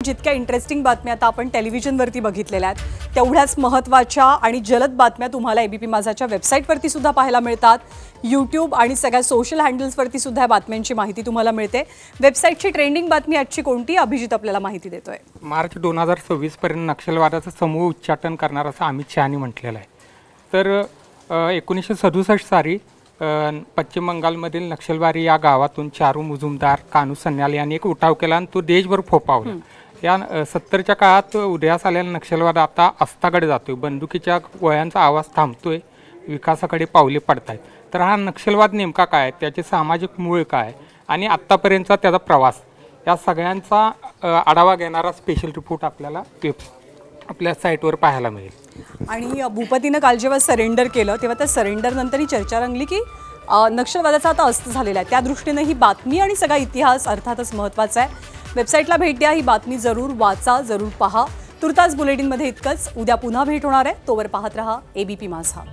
जितक्या इंटरेस्टिंग बातम्या आता आपण टेलिव्हिजनवरती बघितलेल्या आहेत तेवढ्याच महत्त्वाच्या आणि जलद बातम्या तुम्हाला एबीपी माझाच्या वेबसाईटवरती सुद्धा पाहायला मिळतात। यूट्यूब आणि सगळ्या सोशल हँडल्सवरती सुद्धा या बातम्यांची माहिती तुम्हाला मिळते। वेबसाईटची ट्रेंडिंग बातमी आजची कोणती अभिजित आपल्याला माहिती देतोय। मार्च 2026 पर्यंत नक्षलवादाचं समूह उच्चाटन करणार असं अमित शहानी म्हटलेलं आहे। तर 1967 साली पश्चिम बंगालमधील नक्षलवारी या गावातून चारू मुजुमदार, कानू सन्याल यांनी एक उठाव केला आणि तो देशभर फोफावला। या 70च्या काळात उदयास आलेला नक्षलवाद आता अस्ताकडे जातोय, बंदुकीच्या गोळ्यांचा आवाज थांबतोय, विकासाकडे पावले पडतायत। तर हा नक्षलवाद नेमका काय, त्याचे सामाजिक मूळ काय आणि आत्तापर्यंतचा त्याचा प्रवास, या सगळ्यांचा आढावा घेणारा स्पेशल रिपोर्ट आपल्याला आपल्या साईटवर पाहायला मिळेल। आणि भूपतीनं काल जेव्हा सरेंडर केलं तेव्हा त्या सरेंडर नंतर ही चर्चा रंगली की नक्षलवादाचा आता अस्त झालेला आहे। त्या दृष्टीने ही बातमी आणि सगळा इतिहास अर्थातच महत्त्वाचा आहे। वेबसाईटला भेट द्या, ही बातमी जरूर वाचा, जरूर पहा। तुर्तास बुलेटिनमध्ये इतकंच। उद्या पुन्हा भेट होणार आहे, तोवर पाहत रहा एबीपी माझा।